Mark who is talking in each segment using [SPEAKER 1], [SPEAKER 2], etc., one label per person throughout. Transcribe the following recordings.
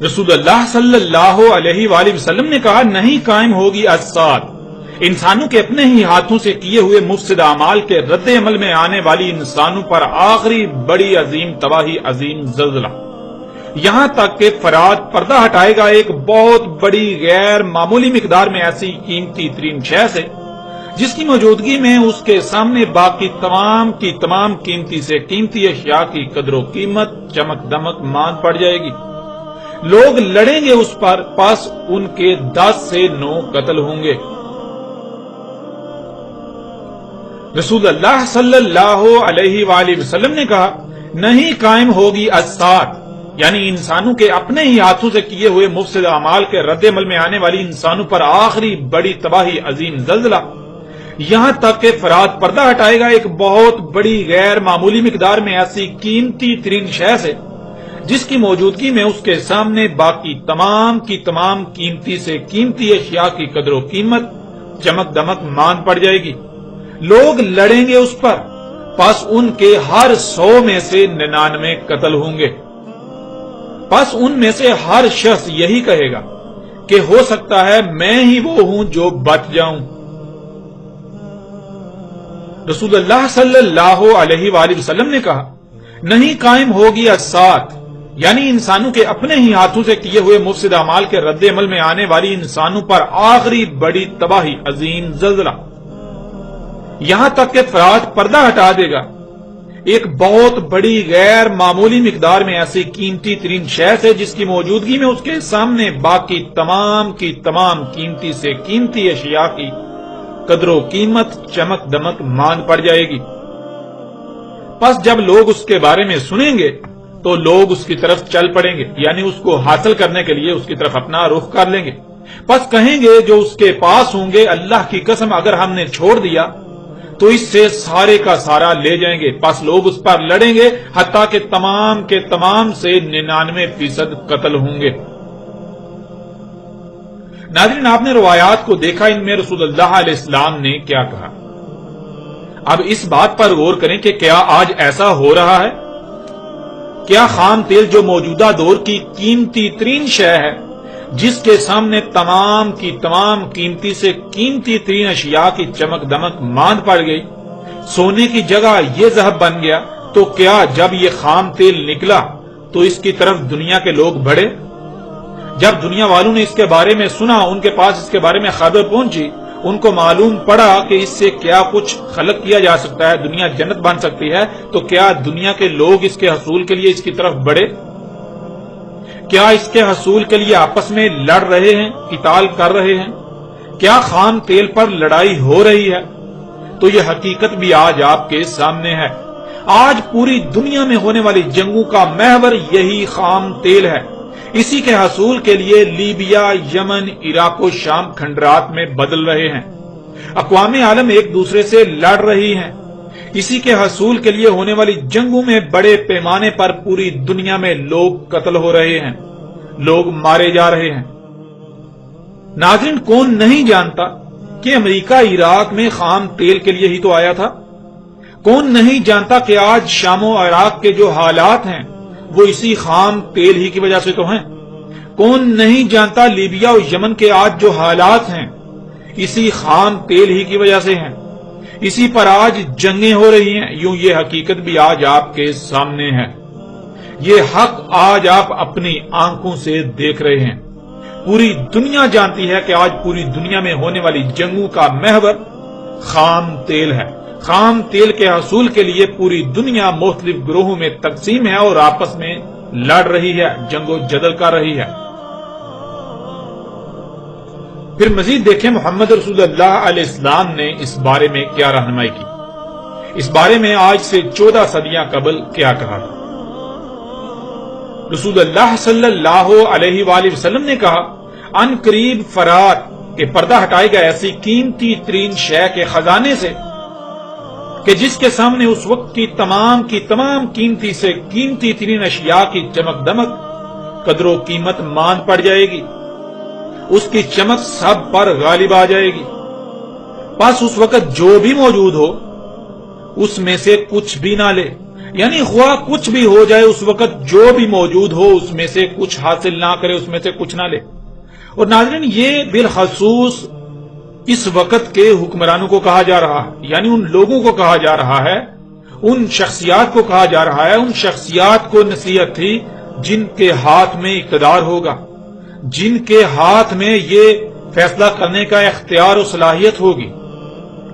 [SPEAKER 1] رسول اللہ صلی اللہ علیہ وآلہ وسلم نے کہا نہیں قائم ہوگی الساعۃ، انسانوں کے اپنے ہی ہاتھوں سے کیے ہوئے مفسد اعمال کے رد عمل میں آنے والی انسانوں پر آخری بڑی عظیم تباہی، عظیم زلزلہ، یہاں تک کہ فرات پردہ ہٹائے گا ایک بہت بڑی غیر معمولی مقدار میں ایسی قیمتی ترین شے سے جس کی موجودگی میں اس کے سامنے باقی تمام کی تمام قیمتی سے قیمتی اشیاء کی قدر و قیمت چمک دمک ماند پڑ جائے گی۔ لوگ لڑیں گے اس پر، پس ان کے 10 سے 9 قتل ہوں گے۔ رسول اللہ صلی اللہ علیہ وآلہ وسلم نے کہا نہیں قائم ہوگی الساعۃ، یعنی انسانوں کے اپنے ہی ہاتھوں سے کیے ہوئے مفسد اعمال کے رد عمل میں آنے والی انسانوں پر آخری بڑی تباہی، عظیم زلزلہ، یہاں تک کہ فرات پردہ ہٹائے گا ایک بہت بڑی غیر معمولی مقدار میں ایسی قیمتی ترین شے سے جس کی موجودگی میں اس کے سامنے باقی تمام کی تمام قیمتی سے قیمتی اشیاء کی قدر و قیمت چمک دمک ماند پڑ جائے گی۔ لوگ لڑیں گے اس پر، پس ان کے ہر 100 میں سے 99 قتل ہوں گے۔ پس ان میں سے ہر شخص یہی کہے گا کہ ہو سکتا ہے میں ہی وہ ہوں جو بچ جاؤں۔ رسول اللہ صلی اللہ علیہ وآلہ وسلم نے کہا نہیں قائم ہوگی الساعۃ، یعنی انسانوں کے اپنے ہی ہاتھوں سے کیے ہوئے مفسد اعمال کے رد عمل میں آنے والی انسانوں پر آخری بڑی تباہی، عظیم زلزلہ، یہاں تک کہ فرات پردہ ہٹا دے گا ایک بہت بڑی غیر معمولی مقدار میں ایسی قیمتی ترین شے سے جس کی موجودگی میں اس کے سامنے باقی تمام کی تمام قیمتی سے قیمتی اشیاء کی قدر و قیمت چمک دمک ماند پڑ جائے گی۔ پس جب لوگ اس کے بارے میں سنیں گے تو لوگ اس کی طرف چل پڑیں گے، یعنی اس کو حاصل کرنے کے لیے اس کی طرف اپنا رخ کر لیں گے۔ پس کہیں گے جو اس کے پاس ہوں گے اللہ کی قسم اگر ہم نے چھوڑ دیا تو اس سے سارے کا سارا لے جائیں گے۔ پس لوگ اس پر لڑیں گے حتیٰ کہ تمام کے تمام سے 99% قتل ہوں گے۔ ناظرین، آپ نے روایات کو دیکھا، ان میں رسول اللہ علیہ السلام نے کیا کہا۔ اب اس بات پر غور کریں کہ کیا آج ایسا ہو رہا ہے؟ کیا خام تیل جو موجودہ دور کی قیمتی ترین شے ہے، جس کے سامنے تمام کی تمام قیمتی سے قیمتی ترین اشیاء کی چمک دمک ماند پڑ گئی، سونے کی جگہ یہ ذهب بن گیا، تو کیا جب یہ خام تیل نکلا تو اس کی طرف دنیا کے لوگ بڑھے؟ جب دنیا والوں نے اس کے بارے میں سنا، ان کے پاس اس کے بارے میں خبر پہنچی، ان کو معلوم پڑا کہ اس سے کیا کچھ خلق کیا جا سکتا ہے، دنیا جنت بن سکتی ہے، تو کیا دنیا کے لوگ اس کے حصول کے لیے اس کی طرف بڑھے؟ کیا اس کے حصول کے لیے آپس میں لڑ رہے ہیں، قتال کر رہے ہیں؟ کیا خام تیل پر لڑائی ہو رہی ہے؟ تو یہ حقیقت بھی آج آپ کے سامنے ہے۔ آج پوری دنیا میں ہونے والی جنگوں کا محور یہی خام تیل ہے۔ اسی کے حصول کے لیے لیبیا، یمن، عراق و شام کھنڈرات میں بدل رہے ہیں۔ اقوام عالم ایک دوسرے سے لڑ رہی ہیں۔ اسی کے حصول کے لیے ہونے والی جنگوں میں بڑے پیمانے پر پوری دنیا میں لوگ قتل ہو رہے ہیں، لوگ مارے جا رہے ہیں۔ ناظرین، کون نہیں جانتا کہ امریکہ عراق میں خام تیل کے لیے ہی تو آیا تھا؟ کون نہیں جانتا کہ آج شام و عراق کے جو حالات ہیں وہ اسی خام تیل ہی کی وجہ سے تو ہیں؟ کون نہیں جانتا لیبیا اور یمن کے آج جو حالات ہیں اسی خام تیل ہی کی وجہ سے ہیں؟ اسی پر آج جنگیں ہو رہی ہیں۔ یوں یہ حقیقت بھی آج آپ کے سامنے ہے، یہ حق آج آپ اپنی آنکھوں سے دیکھ رہے ہیں۔ پوری دنیا جانتی ہے کہ آج پوری دنیا میں ہونے والی جنگوں کا محور خام تیل ہے۔ خام تیل کے حصول کے لیے پوری دنیا مختلف گروہوں میں تقسیم ہے اور آپس میں لڑ رہی ہے، جنگ و جدل کر رہی ہے۔ پھر مزید دیکھیں محمد رسول اللہ علیہ السلام نے اس بارے میں کیا رہنمائی کی، اس بارے میں آج سے 14 صدیاں قبل کیا کہا۔ رسول اللہ صلی اللہ علیہ وآلہ وسلم نے کہا ان قریب فرات کے پردہ ہٹائے گا ایسی قیمتی ترین شے کے خزانے سے کہ جس کے سامنے اس وقت کی تمام قیمتی سے قیمتی ترین اشیاء کی چمک دمک قدر و قیمت ماند پڑ جائے گی، اس کی چمک سب پر غالب آ جائے گی۔ پس اس وقت جو بھی موجود ہو اس میں سے کچھ بھی نہ لے، یعنی خواہ کچھ بھی ہو جائے اس وقت جو بھی موجود ہو اس میں سے کچھ حاصل نہ کرے، اس میں سے کچھ نہ لے۔ اور ناظرین یہ بالخصوص اس وقت کے حکمرانوں کو کہا جا رہا ہے، یعنی ان لوگوں کو کہا جا رہا ہے، ان شخصیات کو کہا جا رہا ہے، ان شخصیات کو نصیحت تھی جن کے ہاتھ میں اقتدار ہوگا، جن کے ہاتھ میں یہ فیصلہ کرنے کا اختیار و صلاحیت ہوگی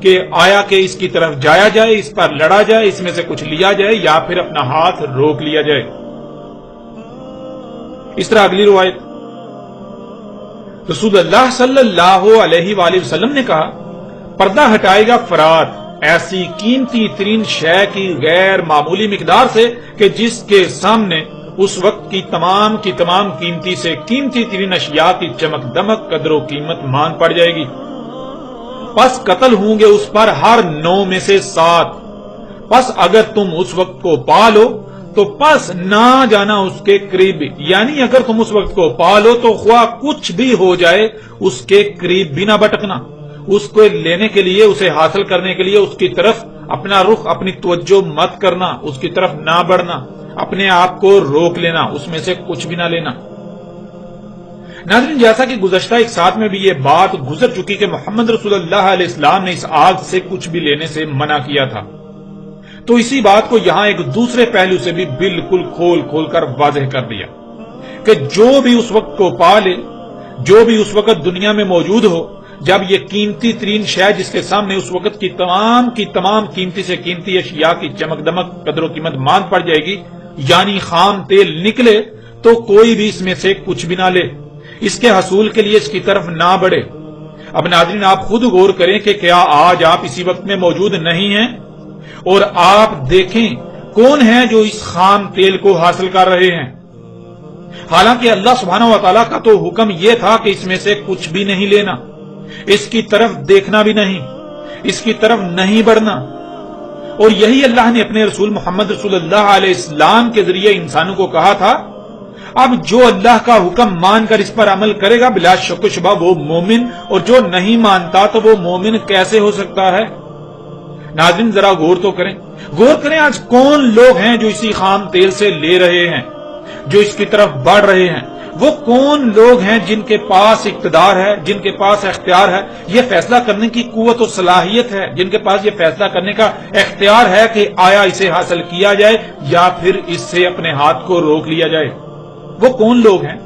[SPEAKER 1] کہ آیا کہ اس کی طرف جایا جائے، اس پر لڑا جائے، اس میں سے کچھ لیا جائے یا پھر اپنا ہاتھ روک لیا جائے۔ اس طرح اگلی روایت رسول اللہ صلی اللہ علیہ وآلہ وسلم نے کہا، پردہ ہٹائے گا فرات ایسی قیمتی ترین شے کی غیر معمولی مقدار سے کہ جس کے سامنے اس وقت کی تمام قیمتی سے قیمتی ترین اشیاء کی چمک دمک قدر و قیمت مان پڑ جائے گی۔ پس قتل ہوں گے اس پر ہر 9 میں سے 7۔ پس اگر تم اس وقت کو پا لو تو پس نہ جانا اس کے قریب، یعنی اگر تم اس وقت کو پا لو تو خواہ کچھ بھی ہو جائے اس کے قریب بھی نہ بھٹکنا، اس کو لینے کے لیے، اسے حاصل کرنے کے لیے اس کی طرف اپنا رخ، اپنی توجہ مت کرنا، اس کی طرف نہ بڑھنا، اپنے آپ کو روک لینا، اس میں سے کچھ بھی نہ لینا۔ ناظرین جیسا کہ گزشتہ ایک ساتھ میں بھی یہ بات گزر چکی کہ محمد رسول اللہ علیہ السلام نے اس آگ سے کچھ بھی لینے سے منع کیا تھا، تو اسی بات کو یہاں ایک دوسرے پہلو سے بھی بالکل کھول کر واضح کر دیا کہ جو بھی اس وقت کو پا لے، جو بھی اس وقت دنیا میں موجود ہو، جب یہ قیمتی ترین شے جس کے سامنے اس وقت کی تمام قیمتی سے قیمتی اشیاء کی چمک دمک قدر و قیمت مان پڑ جائے گی، یعنی خام تیل نکلے، تو کوئی بھی اس میں سے کچھ بھی نہ لے، اس کے حصول کے لیے اس کی طرف نہ بڑھے۔ اب ناظرین آپ خود غور کریں کہ کیا آج آپ اسی وقت میں موجود نہیں ہیں؟ اور آپ دیکھیں کون ہیں جو اس خام تیل کو حاصل کر رہے ہیں؟ حالانکہ اللہ سبحانہ و تعالیٰ کا تو حکم یہ تھا کہ اس میں سے کچھ بھی نہیں لینا، اس کی طرف دیکھنا بھی نہیں، اس کی طرف نہیں بڑھنا۔ اور یہی اللہ نے اپنے رسول محمد رسول اللہ علیہ السلام کے ذریعے انسانوں کو کہا تھا۔ اب جو اللہ کا حکم مان کر اس پر عمل کرے گا بلا شک و شبہ وہ مومن، اور جو نہیں مانتا تو وہ مومن کیسے ہو سکتا ہے؟ ناظرین ذرا غور تو کریں، آج کون لوگ ہیں جو اسی خام تیل سے لے رہے ہیں، جو اس کی طرف بڑھ رہے ہیں؟ وہ کون لوگ ہیں جن کے پاس اقتدار ہے، جن کے پاس اختیار ہے، یہ فیصلہ کرنے کی قوت و صلاحیت ہے، جن کے پاس یہ فیصلہ کرنے کا اختیار ہے کہ آیا اسے حاصل کیا جائے یا پھر اس سے اپنے ہاتھ کو روک لیا جائے؟ وہ کون لوگ ہیں؟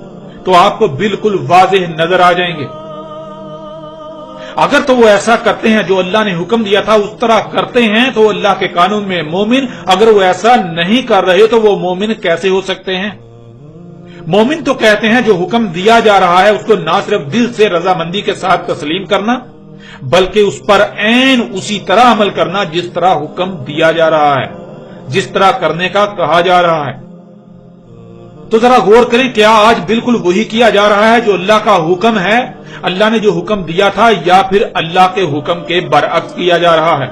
[SPEAKER 1] تو آپ کو بالکل واضح نظر آ جائیں گے۔ اگر تو وہ ایسا کرتے ہیں جو اللہ نے حکم دیا تھا اس طرح کرتے ہیں تو اللہ کے قانون میں مومن، اگر وہ ایسا نہیں کر رہے تو وہ مومن کیسے ہو سکتے ہیں؟ مومن تو کہتے ہیں جو حکم دیا جا رہا ہے اس کو نہ صرف دل سے رضامندی کے ساتھ تسلیم کرنا بلکہ اس پر عین اسی طرح عمل کرنا جس طرح حکم دیا جا رہا ہے، جس طرح کرنے کا کہا جا رہا ہے۔ تو ذرا غور کریں، کیا آج بالکل وہی کیا جا رہا ہے جو اللہ کا حکم ہے، اللہ نے جو حکم دیا تھا، یا پھر اللہ کے حکم کے برعکس کیا جا رہا ہے،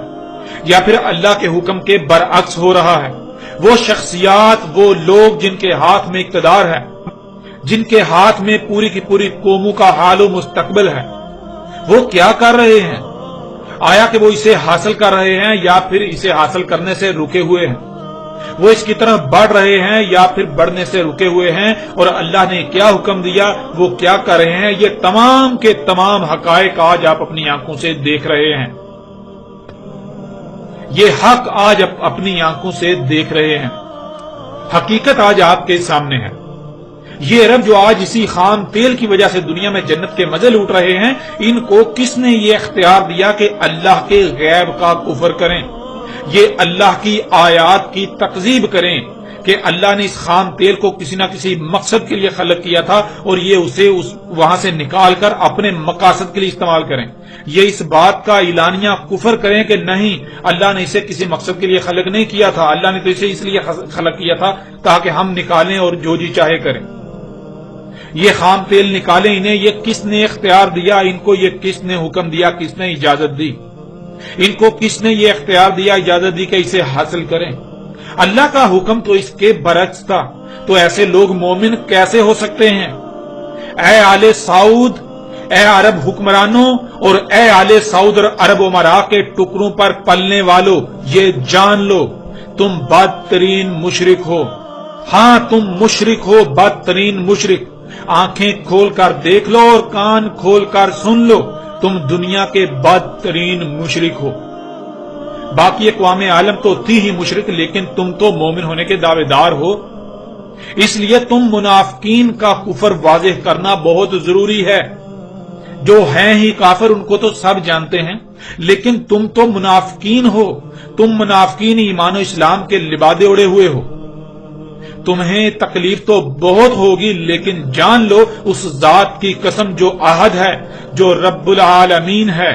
[SPEAKER 1] یا پھر اللہ کے حکم کے برعکس ہو رہا ہے؟ وہ شخصیات، وہ لوگ جن کے ہاتھ میں اقتدار ہے، جن کے ہاتھ میں پوری کی پوری قوموں کا حال و مستقبل ہے، وہ کیا کر رہے ہیں؟ آیا کہ وہ اسے حاصل کر رہے ہیں یا پھر اسے حاصل کرنے سے رکے ہوئے ہیں؟ وہ اس کی طرف بڑھ رہے ہیں یا پھر بڑھنے سے رکے ہوئے ہیں؟ اور اللہ نے کیا حکم دیا وہ کیا کر رہے ہیں؟ یہ تمام کے تمام حقائق آج آپ اپنی آنکھوں سے دیکھ رہے ہیں، یہ حق آج آپ اپنی آنکھوں سے دیکھ رہے ہیں، حقیقت آج آپ کے سامنے ہے۔ یہ عرب جو آج اسی خام تیل کی وجہ سے دنیا میں جنت کے مزے لوٹ رہے ہیں، ان کو کس نے یہ اختیار دیا کہ اللہ کے غیب کا کفر کریں، یہ اللہ کی آیات کی تکذیب کریں کہ اللہ نے اس خام تیل کو کسی نہ کسی مقصد کے لیے خلق کیا تھا اور یہ اسے وہاں سے نکال کر اپنے مقاصد کے لیے استعمال کریں؟ یہ اس بات کا اعلانیہ کفر کریں کہ نہیں، اللہ نے اسے کسی مقصد کے لیے خلق نہیں کیا تھا، اللہ نے تو اسے اس لیے خلق کیا تھا تاکہ ہم نکالیں اور جو جی چاہے کریں۔ یہ خام تیل نکالیں، انہیں یہ کس نے اختیار دیا؟ ان کو یہ کس نے حکم دیا؟ کس نے اجازت دی؟ ان کو کس نے یہ اختیار دیا، اجازت دی کہ اسے حاصل کریں؟ اللہ کا حکم تو اس کے برعکس تھا، تو ایسے لوگ مومن کیسے ہو سکتے ہیں؟ اے آل سعود، اے عرب حکمرانوں اور اے آل سعود اور عرب امراء کے ٹکڑوں پر پلنے والوں، یہ جان لو تم بدترین مشرک ہو. ہاں تم مشرک ہو، بدترین مشرک. آنکھیں کھول کر دیکھ لو اور کان کھول کر سن لو، تم دنیا کے بدترین مشرک ہو. باقی اقوام عالم تو تھی ہی مشرک، لیکن تم تو مومن ہونے کے دعوے دار ہو. اس لیے تم منافقین کا کفر واضح کرنا بہت ضروری ہے. جو ہیں ہی کافر ان کو تو سب جانتے ہیں، لیکن تم تو منافقین ہو. تم منافقین ایمان و اسلام کے لبادے اڑے ہوئے ہو. تمہیں تکلیف تو بہت ہوگی، لیکن جان لو اس ذات کی قسم جو احد ہے، جو رب العالمین ہے،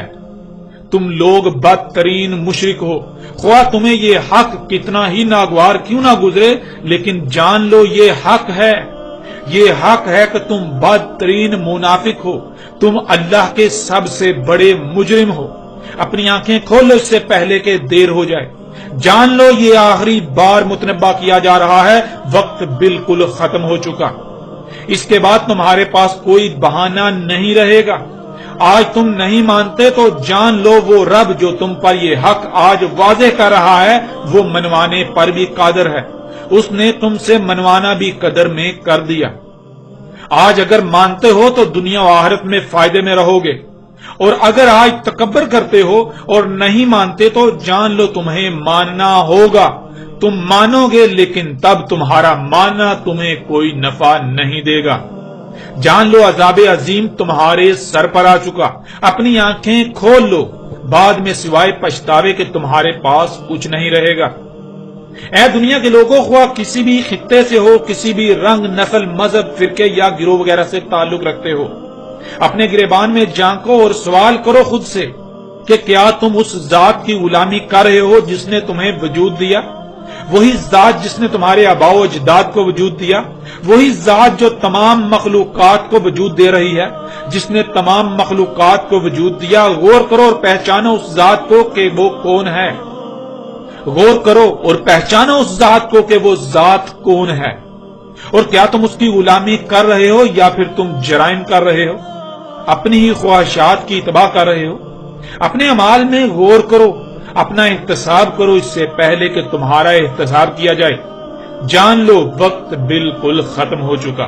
[SPEAKER 1] تم لوگ بدترین مشرک ہو. خواہ تمہیں یہ حق کتنا ہی ناگوار کیوں نہ گزرے، لیکن جان لو یہ حق ہے. یہ حق ہے کہ تم بدترین منافق ہو. تم اللہ کے سب سے بڑے مجرم ہو. اپنی آنکھیں کھول لو اس سے پہلے کہ دیر ہو جائے. جان لو یہ آخری بار متنبہ کیا جا رہا ہے، وقت بالکل ختم ہو چکا. اس کے بعد تمہارے پاس کوئی بہانہ نہیں رہے گا. آج تم نہیں مانتے تو جان لو وہ رب جو تم پر یہ حق آج واضح کر رہا ہے وہ منوانے پر بھی قادر ہے. اس نے تم سے منوانا بھی قدر میں کر دیا. آج اگر مانتے ہو تو دنیا و آخرت میں فائدے میں رہو گے، اور اگر آج تکبر کرتے ہو اور نہیں مانتے تو جان لو تمہیں ماننا ہوگا. تم مانو گے لیکن تب تمہارا ماننا تمہیں کوئی نفع نہیں دے گا. جان لو عذاب عظیم تمہارے سر پر آ چکا. اپنی آنکھیں کھول لو، بعد میں سوائے پچھتاوے کہ تمہارے پاس کچھ نہیں رہے گا. اے دنیا کے لوگوں، خواہ کسی بھی خطے سے ہو، کسی بھی رنگ، نسل، مذہب، فرقے یا گروہ وغیرہ سے تعلق رکھتے ہو، اپنے گریبان میں جھانکو اور سوال کرو خود سے کہ کیا تم اس ذات کی غلامی کر رہے ہو جس نے تمہیں وجود دیا؟ وہی ذات جس نے تمہارے آباء و اجداد کو وجود دیا، وہی ذات جو تمام مخلوقات کو وجود دے رہی ہے، جس نے تمام مخلوقات کو وجود دیا. غور کرو اور پہچانو اس ذات کو کہ وہ کون ہے. غور کرو اور پہچانو اس ذات کو کہ وہ ذات کون ہے. اور کیا تم اس کی غلامی کر رہے ہو یا پھر تم جرائم کر رہے ہو، اپنی ہی خواہشات کی اتباع کر رہے ہو؟ اپنے اعمال میں غور کرو، اپنا احتساب کرو اس سے پہلے کہ تمہارا احتساب کیا جائے. جان لو وقت بالکل ختم ہو چکا.